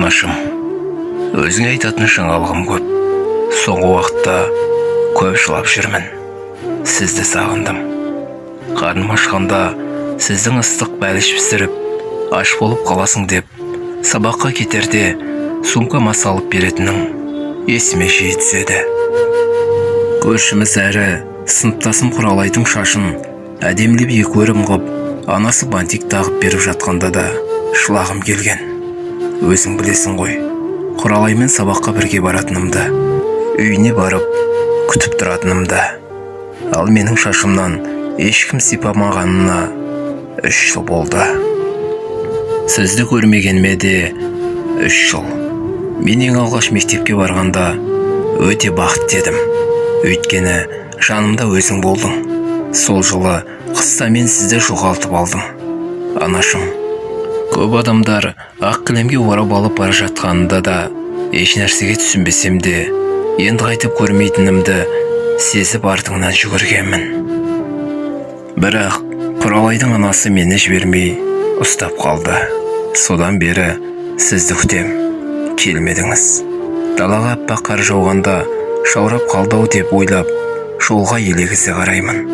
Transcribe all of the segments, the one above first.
Анашым, өзіңе айтатын жаңалығым көп. Соңғы уақытта көп жылап жүрмін. Сізді сағындым. Қарным ашқанда сіздің ыстық бәліш пісіріп, аш болып қаласың деп, сабаққа кетерде сумкама салып беретінің есіме жиі түседі. Көршіміз әрі сыныптасым Құралайдың шашын әдемілеп екі өрім қып, анасы бантик тағып беріп жатқанда да шылағым келген. Өзің білесің ғой, Құралаймен сабаққа бірге баратынымды, үйіне барып күтіп тұратынымды. Ал менің шашымнан ешкім сипамағанына 3 жыл болды. Сізді көрмегеніме де 3 жыл. Мен ең алғаш мектепке барғанда өте бақытты едім. Өйткені жанымда өзің болдың. Сол жылы қыста мен сізді жоғалтып алдым. Анашым, көп адамдар ақ кілемге орап алып бара жатқанында да еш нәрсеге түсінбесем де, енді қайтып көрмейтінімді сезіп артыңнан жүгіргенмін. Бірақ Құралайдың анасы мені жібермей ұстап қалды. Содан бері сізді күтем. Келмедіңіз. Далаға аппақ қар жауғанда шаурап қалды-ау деп ойлап, жолға елегізе қараймын.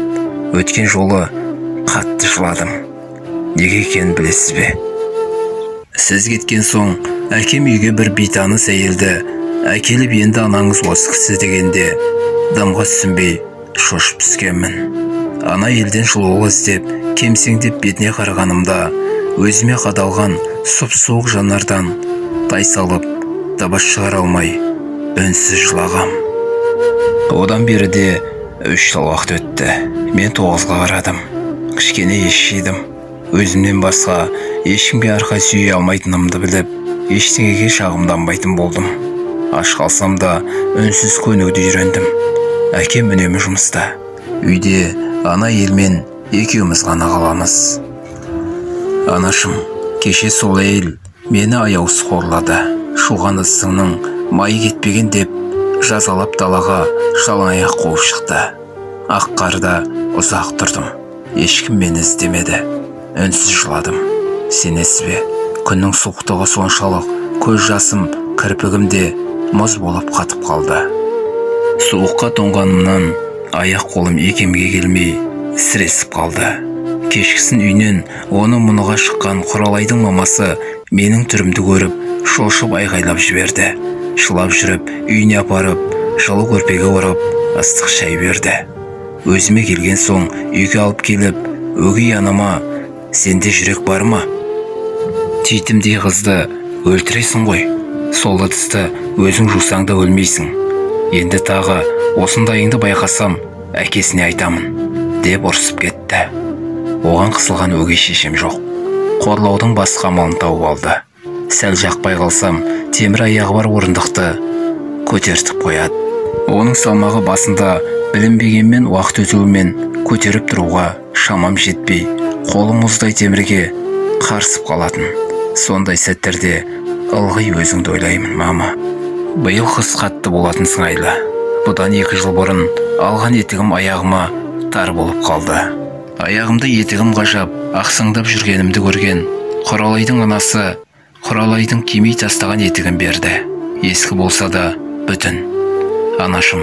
Өткен жолы қатты жыладым. Неге екенін білесіз бе? Сіз кеткен соң әкем үйге бір бейтаныс әйелді әкеліп, енді анаңыз осы кісі дегенде дымға түсінбей шошып түскенмін. Ана елден жылуы іздеп, кемсеңдеп бетіне қарағанымда өзіме қадалған сұп-суық жанардан тайсалып, дыбыс шығара алмай үнсіз жылағам. Одан бері де 3 жыл уақыт өтті. Мен 9-ға қарадым. Кішкене ес жидым. Өзімнен басқа ешкімге арқа сүйе алмайтынымды біліп, ештеңеге шағымданбайтын болдым. Аш қалсам да үнсіз көнуді үйрендім. Әкем үнемі жұмыста. Үйде ана елмен екеуміз ғана қаламыз. Анашым, кеше сол әйел мені аяусыз қорлады. Шуған ыстыңның майы кетпеген деп жазалап далаға жалаң аяқ қуып шықты. Ақ қарда ұзақ тұрдым. Ешкім мені іздемеді. Үнсіз жыладым. Сенесіз бе? Күннің суықтығы соншалық көз жасым кірпігімде мұз болып қатып қалды. Суыққа тоңғанымнан аяқ қолым екемге келмей сіресіп қалды. Кешкісін үйнен оны мұныға шыққан Құралайдың мамасы менің түрімді көріп, шошып айғайлап жіберді. Шылап жүріп, үйіне апарып, жылы көрпеге орап, ыстық шай берді. Өзіме келген соң үйге алып келіп, өгей анама, сенде жүрек бар ма? Титімдей қызды өлтіресің ғой. Сол ыдысты өзің жусаң да өлмейсің. Енді тағы осындайыңды байқасам, әкесіне айтамын, деп ұрсып кетті. Оған қысылған өгей шешем жоқ. Қорлаудың басқа амалын тауып алды. Сәл жақпай қалсам, темір аяғы бар орындықты көтертіп қояды. Оның салмағы басында білінбегенмен уақыт өтуімен көтеріп тұруға шамам жетпей, қолым мұздай темірге қарсып қалатын. Сондай сәттерде ылғи өзіңді ойлаймын, мама. Биыл қыс қатты болатын сыңайлы. Бұдан 2 жыл бұрын алған етігім аяғыма тар болып қалды. Аяғымда етігім ғажап, ақсаңдап жүргенімді көрген Құралайдың анасы Құралайдың кимей тастаған етігін берді. Ескі болса да бүтін. Анашым,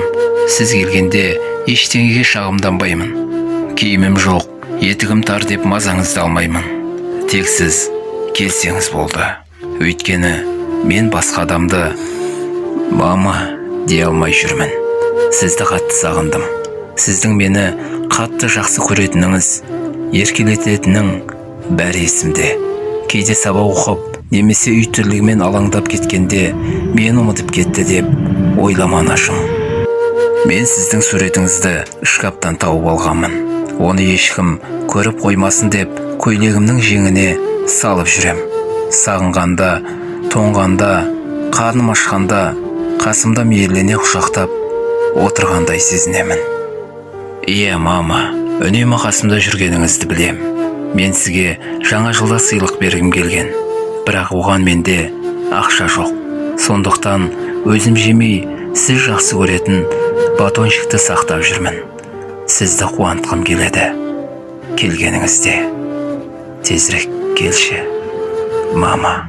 сіз келгенде ештеңеге шағымданбаймын. Киімім жоқ, етігім тар деп мазаңызды алмаймын. Тек сіз келсеңіз болды. Өйткені мен басқа адамды мама дей алмай жүрмін. Сізді қатты сағындым. Сіздің мені қатты жақсы көретініңіз, еркелететінің бәрі есімде. Кейде сабақ оқып, немесе үй тірлігімен алаңдап кеткенде мені ұмытып кетті деп ойлама, анашым. Мен сіздің суретіңізді шкаптан тауып алғанмын. Оны ешкім көріп қоймасын деп көйлегімнің жеңіне салып жүрем. Сағынғанда, тоңғанда, қарным ашқанда, қасымда мейірлене құшақтап отырғандай сезінемін. Иә, мама, үнемі қасымда жүргеніңізді білем. Мен сізге жаңа жылда сыйлық бергім келген. Бірақ оған менде ақша жоқ. Сондықтан өзім жемей, сіз жақсы көретін батончикті сақтап жүрмін. Сізді қуантқым келеді. Келгеніңізде тезірек келші, мама.